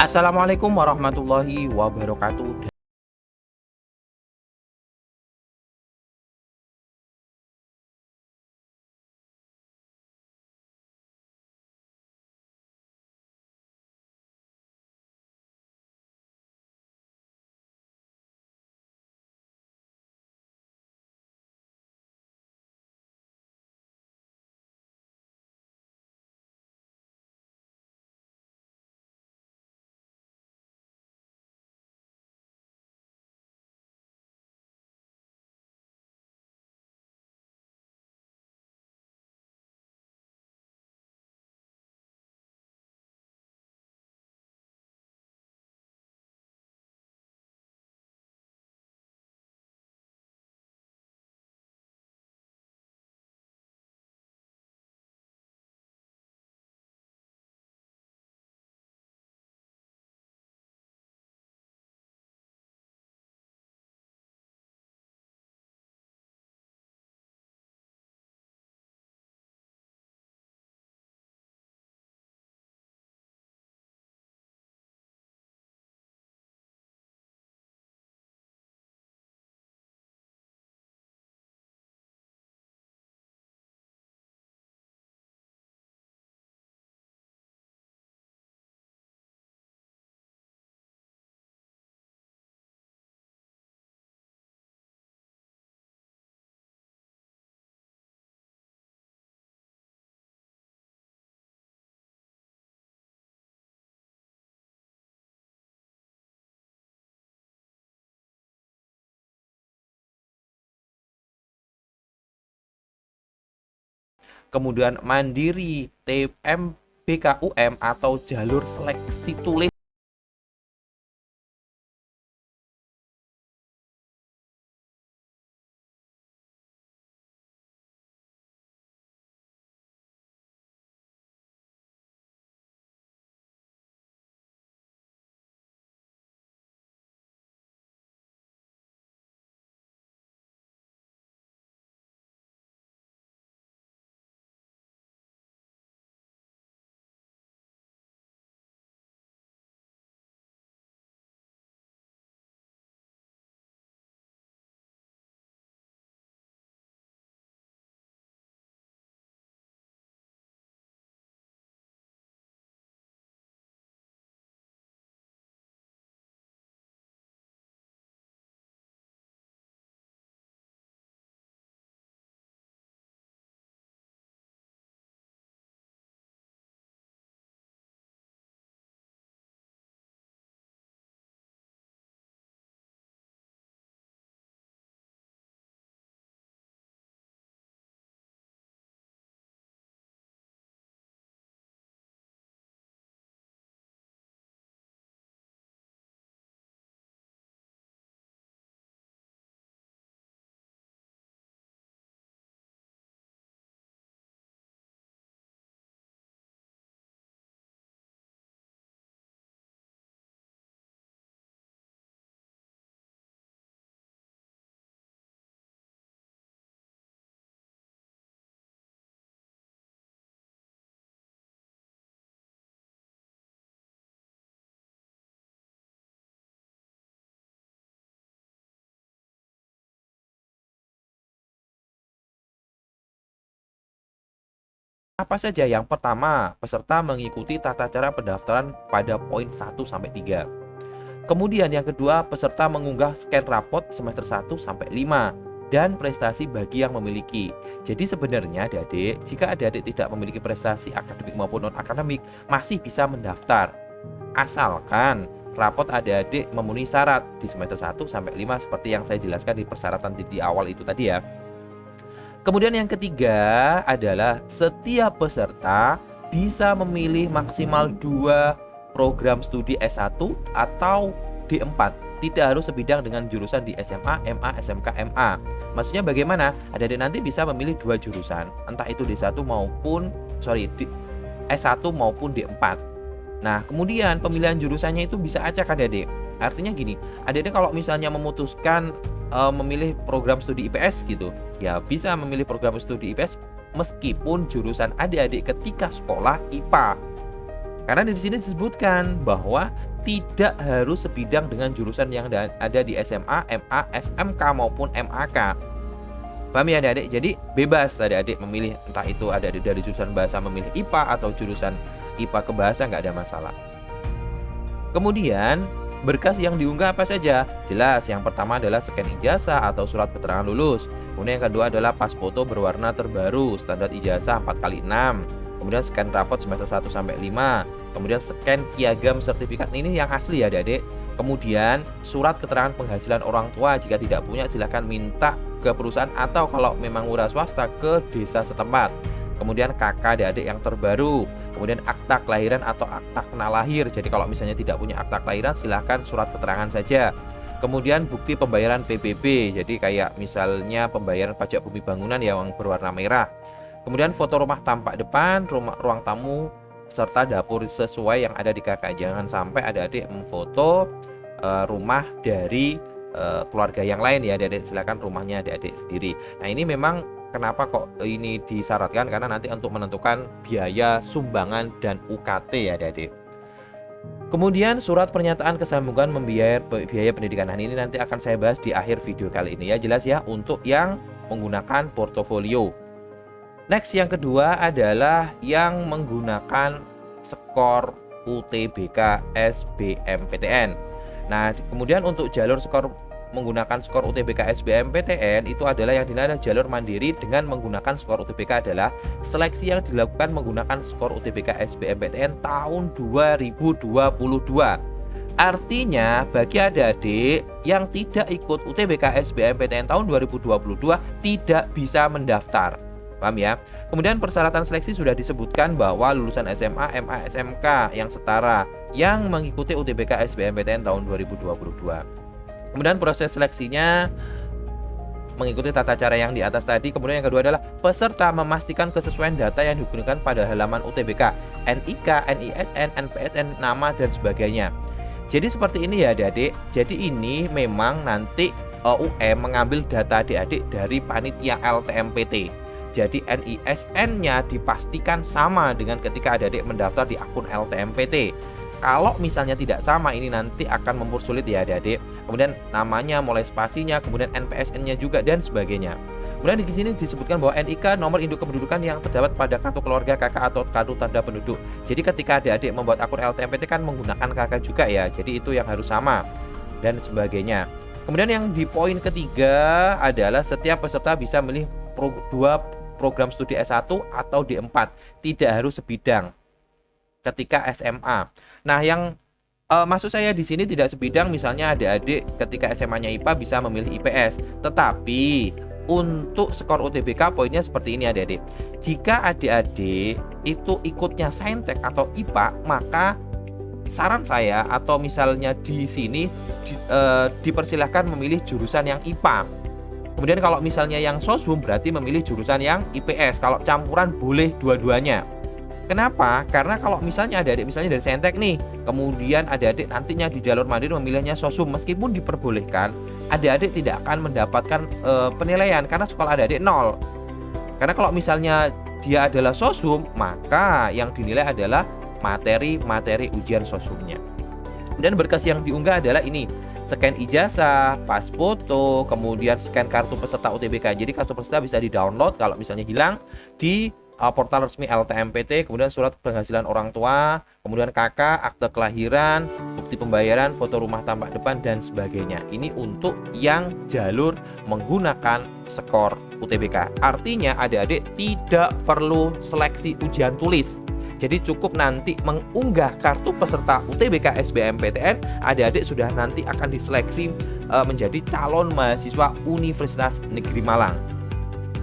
Assalamualaikum warahmatullahi wabarakatuh. Kemudian mandiri TMBKUM atau jalur seleksi tulis. Apa saja? Yang pertama, peserta mengikuti tata cara pendaftaran pada poin 1 sampai 3. Kemudian yang kedua, peserta mengunggah scan rapot semester 1 sampai 5 dan prestasi bagi yang memiliki. Jadi sebenarnya adik-adik, jika adik-adik tidak memiliki prestasi akademik maupun non-akademik, masih bisa mendaftar. Asalkan rapot adik-adik memenuhi syarat di semester 1 sampai 5 seperti yang saya jelaskan di persyaratan di awal itu tadi ya. Kemudian yang ketiga adalah setiap peserta bisa memilih maksimal 2 program studi S1 atau D4. Tidak harus sebidang dengan jurusan di SMA, MA, SMK, MA. Maksudnya bagaimana? Adik-adik nanti bisa memilih 2 jurusan, entah itu D1 maupun S1 maupun D4. Nah, kemudian pemilihan jurusannya itu bisa acak adik-adik. Artinya gini, adik-adik kalau misalnya memutuskan memilih program studi IPS gitu, ya bisa memilih program studi IPS meskipun jurusan adik-adik ketika sekolah IPA. Karena di sini disebutkan bahwa tidak harus sebidang dengan jurusan yang ada di SMA, MA, SMK maupun MAK. Paham ya adik-adik? Jadi bebas adik-adik memilih, entah itu adik-adik dari jurusan bahasa memilih IPA atau jurusan IPA ke bahasa, nggak ada masalah. Kemudian berkas yang diunggah apa saja? Jelas, yang pertama adalah scan ijazah atau surat keterangan lulus. Kemudian yang kedua adalah pas foto berwarna terbaru, standar ijazah 4x6. Kemudian scan rapot semester 1 sampai 5. Kemudian scan piagam sertifikat, ini yang asli ya adik-adik. Kemudian surat keterangan penghasilan orang tua, jika tidak punya silahkan minta ke perusahaan atau kalau memang wira swasta ke desa setempat. Kemudian KK adik-adik yang terbaru. Kemudian akta kelahiran atau akta kena lahir. Jadi kalau misalnya tidak punya akta kelahiran silahkan surat keterangan saja. Kemudian bukti pembayaran PBB. Jadi kayak misalnya pembayaran pajak bumi bangunan yang berwarna merah. Kemudian foto rumah tampak depan, ruang tamu serta dapur sesuai yang ada di KK. Jangan sampai adik-adik memfoto rumah dari keluarga yang lain ya adik-adik. Silakan rumahnya adik-adik sendiri. Nah, ini memang kenapa kok ini disyaratkan, karena nanti untuk menentukan biaya sumbangan dan UKT ya adik-adik. Kemudian surat pernyataan kesambungan membiayai biaya pendidikan. Nah, ini nanti akan saya bahas di akhir video kali ini ya, jelas ya, untuk yang menggunakan portofolio. Next, yang kedua adalah yang menggunakan skor UTBK SBMPTN. Nah, kemudian untuk jalur skor menggunakan skor UTBK SBMPTN itu adalah yang dinilai jalur mandiri dengan menggunakan skor UTBK adalah seleksi yang dilakukan menggunakan skor UTBK SBMPTN tahun 2022. Artinya bagi adik-adik yang tidak ikut UTBK SBMPTN tahun 2022 tidak bisa mendaftar. Paham ya? Kemudian persyaratan seleksi sudah disebutkan bahwa lulusan SMA, MA, SMK yang setara yang mengikuti UTBK SBMPTN tahun 2022. Kemudian proses seleksinya mengikuti tata cara yang di atas tadi. Kemudian yang kedua adalah peserta memastikan kesesuaian data yang digunakan pada halaman UTBK, NIK, NISN, NPSN, nama dan sebagainya. Jadi seperti ini ya adik-adik. Jadi ini memang nanti UM mengambil data adik-adik dari panitia LTMPT. Jadi NISN-nya dipastikan sama dengan ketika adik-adik mendaftar di akun LTMPT. Kalau misalnya tidak sama, ini nanti akan mempersulit ya adik-adik. Kemudian namanya, mulai spasinya, kemudian NPSN-nya juga dan sebagainya. Kemudian di sini disebutkan bahwa NIK nomor induk kependudukan yang terdapat pada kartu keluarga KK atau kartu tanda penduduk. Jadi ketika adik-adik membuat akun LTMPT kan menggunakan KK juga ya. Jadi itu yang harus sama dan sebagainya. Kemudian yang di poin ketiga adalah setiap peserta bisa memilih dua program studi S1 atau D4, tidak harus sebidang ketika SMA. Nah, yang maksud saya di sini tidak sebidang, misalnya adik-adik ketika SMA-nya IPA bisa memilih IPS. Tetapi untuk skor UTBK poinnya seperti ini adik-adik. Jika adik-adik itu ikutnya Saintek atau IPA, maka saran saya atau misalnya di sini dipersilahkan memilih jurusan yang IPA. Kemudian kalau misalnya yang sosum berarti memilih jurusan yang IPS. Kalau campuran boleh dua-duanya. Kenapa? Karena kalau misalnya adik-adik misalnya dari Saintek nih, kemudian adik-adik nantinya di jalur mandiri memilihnya sosum, meskipun diperbolehkan, adik-adik tidak akan mendapatkan penilaian karena sekolah adik-adik 0. Karena kalau misalnya dia adalah sosum, maka yang dinilai adalah materi-materi ujian sosumnya. Dan berkas yang diunggah adalah ini: scan ijazah, pas foto, kemudian scan kartu peserta UTBK. Jadi kartu peserta bisa di-download kalau misalnya hilang di portal resmi LTMPT, kemudian surat penghasilan orang tua, kemudian KK, akte kelahiran, bukti pembayaran, foto rumah tampak depan dan sebagainya. Ini untuk yang jalur menggunakan skor UTBK. Artinya adik-adik tidak perlu seleksi ujian tulis. Jadi cukup nanti mengunggah kartu peserta UTBK SBMPTN, adik-adik sudah nanti akan diseleksi menjadi calon mahasiswa Universitas Negeri Malang.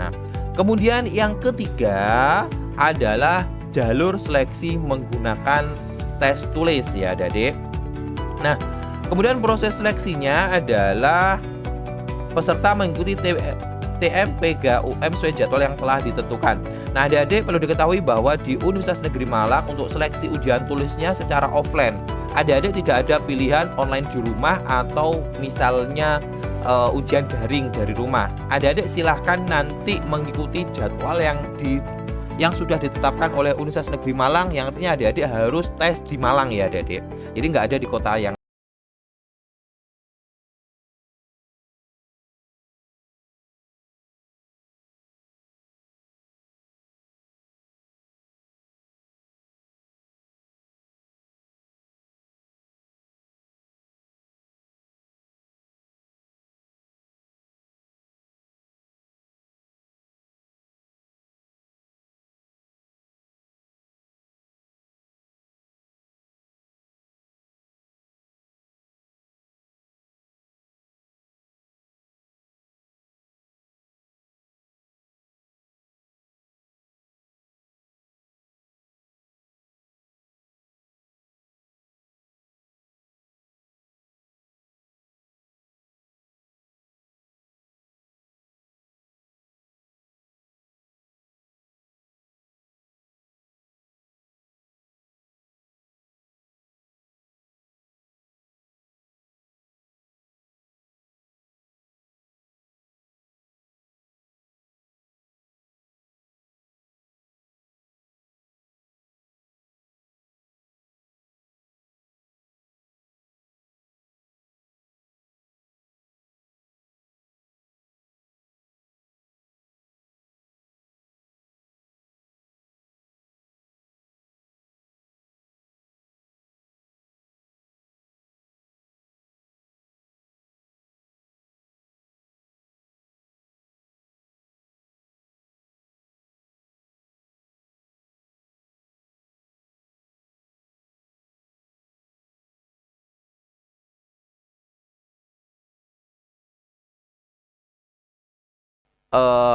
Nah, kemudian yang ketiga adalah jalur seleksi menggunakan tes tulis ya adik-adik. Nah, kemudian proses seleksinya adalah peserta mengikuti TMPG UM sesuai jadwal yang telah ditentukan. Nah adik-adik perlu diketahui bahwa di Universitas Negeri Malang untuk seleksi ujian tulisnya secara offline. Adik-adik tidak ada pilihan online di rumah atau misalnya ujian daring dari rumah. Adik-adik silahkan nanti mengikuti jadwal yang yang sudah ditetapkan oleh Universitas Negeri Malang, yang artinya adik-adik harus tes di Malang ya adik-adik. Jadi nggak ada di kota yang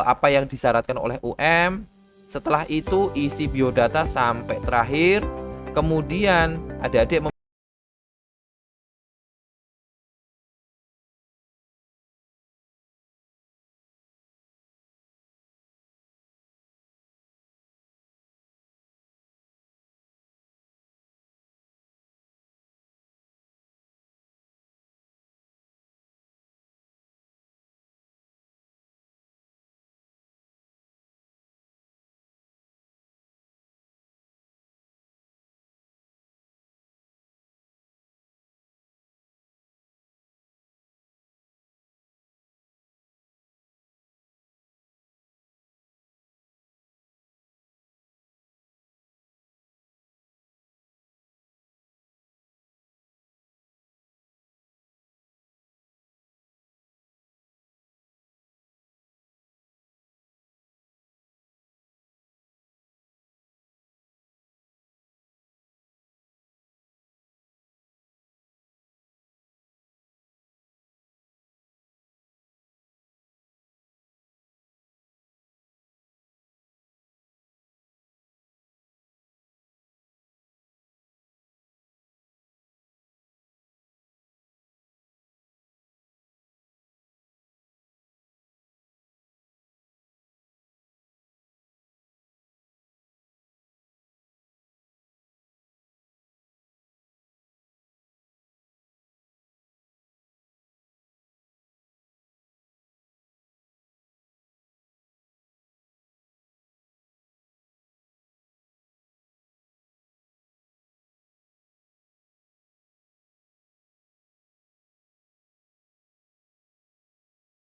apa yang disyaratkan oleh UM. Setelah itu isi biodata sampai terakhir. Kemudian adik-adik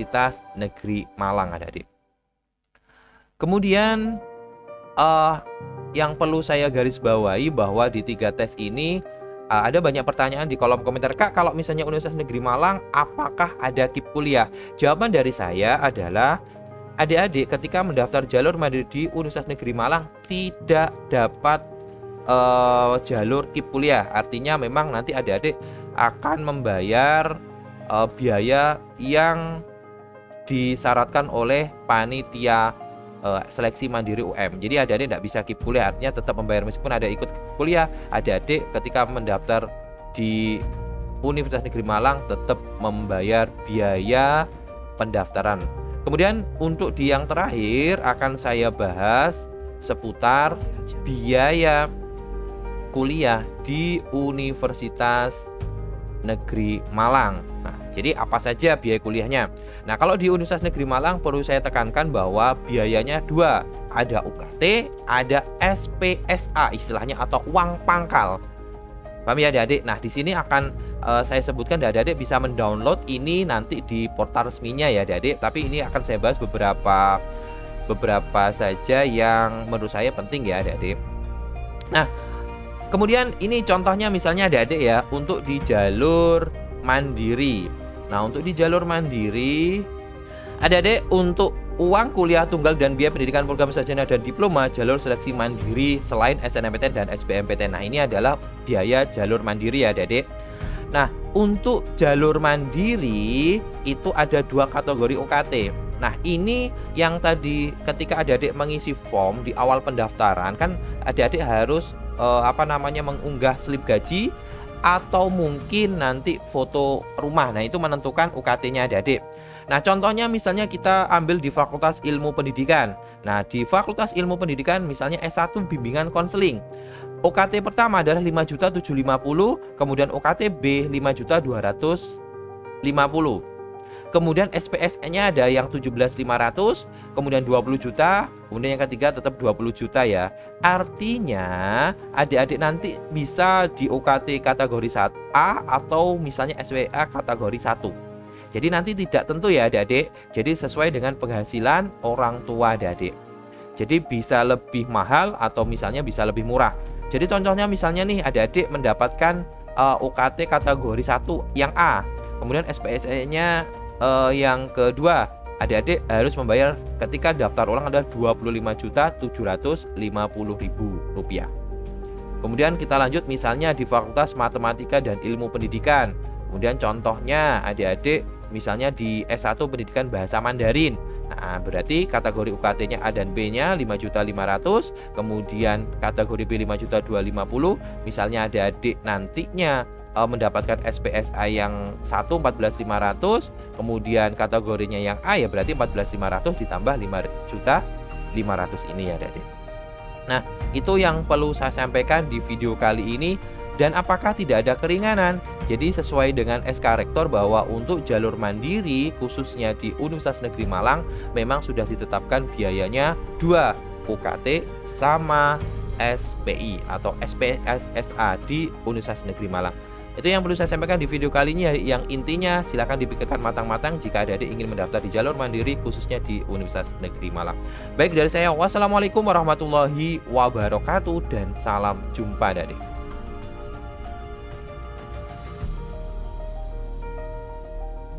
Universitas Negeri Malang adik-adik. Kemudian yang perlu saya garis bawahi bahwa di 3 tes ini ada banyak pertanyaan di kolom komentar. Kak, kalau misalnya Universitas Negeri Malang, apakah ada KIP kuliah? Jawaban dari saya adalah adik-adik ketika mendaftar jalur mandiri di Universitas Negeri Malang tidak dapat jalur KIP kuliah. Artinya memang nanti adik-adik akan membayar biaya yang disyaratkan oleh panitia seleksi mandiri UM. Jadi adik-adik tidak bisa KIP kuliah, artinya tetap membayar meskipun ada ikut kuliah. Adik-adik ketika mendaftar di Universitas Negeri Malang tetap membayar biaya pendaftaran. Kemudian untuk di yang terakhir akan saya bahas seputar biaya kuliah di Universitas Negeri Malang. Nah, Jadi apa saja biaya kuliahnya? Nah, kalau di Universitas Negeri Malang perlu saya tekankan bahwa biayanya dua, ada UKT, ada SPSA istilahnya atau uang pangkal. Paham ya adik-adik? Nah, di sini akan saya sebutkan dan adik-adik bisa mendownload ini nanti di portal resminya ya adik-adik. Tapi ini akan saya bahas beberapa saja yang menurut saya penting ya adik-adik. Nah, kemudian ini contohnya misalnya adik-adik ya untuk di jalur mandiri. Nah, untuk di jalur mandiri adik-adik untuk uang kuliah tunggal dan biaya pendidikan program sarjana dan diploma jalur seleksi mandiri selain SNMPTN dan SBMPTN. Nah, ini adalah biaya jalur mandiri ya adik-adik. Nah, untuk jalur mandiri itu ada dua kategori UKT. Nah, ini yang tadi ketika adik-adik mengisi form di awal pendaftaran kan adik-adik harus mengunggah slip gaji atau mungkin nanti foto rumah. Nah, itu menentukan UKT-nya adik-adik. Nah, contohnya misalnya kita ambil di Fakultas Ilmu Pendidikan. Nah, di Fakultas Ilmu Pendidikan misalnya S1 bimbingan konseling. UKT pertama adalah 5.750.000, kemudian UKT B 5.250.000. Kemudian SPSN-nya ada yang 17.500, kemudian 20 juta, kemudian yang ketiga tetap 20 juta ya. Artinya adik-adik nanti bisa di UKT kategori 1A atau misalnya SWA kategori 1. Jadi nanti tidak tentu ya adik-adik. Jadi sesuai dengan penghasilan orang tua adik-adik. Jadi bisa lebih mahal atau misalnya bisa lebih murah. Jadi contohnya misalnya nih adik-adik mendapatkan UKT kategori 1 yang A. Kemudian SPSN-nya yang kedua, adik-adik harus membayar ketika daftar ulang adalah Rp25.750.000. Kemudian kita lanjut misalnya di Fakultas Matematika dan Ilmu Pendidikan. Kemudian contohnya adik-adik misalnya di S1 Pendidikan Bahasa Mandarin. Nah, berarti kategori UKT-nya A dan B-nya 5.500.000, kemudian kategori B 5.250.000. Misalnya adik-adik nantinya mendapatkan SPSA yang 14.500, kemudian kategorinya yang A ya berarti 14.500 ditambah 5.500.000 ini ya adik-adik. Nah, itu yang perlu saya sampaikan di video kali ini. Dan apakah tidak ada keringanan? Jadi sesuai dengan SK Rektor bahwa untuk jalur mandiri khususnya di Universitas Negeri Malang memang sudah ditetapkan biayanya 2, UKT sama SPI atau SPSA di Universitas Negeri Malang. Itu yang perlu saya sampaikan di video kali ini, yang intinya silakan dipikirkan matang-matang jika adik-adik ingin mendaftar di jalur mandiri khususnya di Universitas Negeri Malang. Baik, dari saya wassalamualaikum warahmatullahi wabarakatuh dan salam jumpa adik-adik.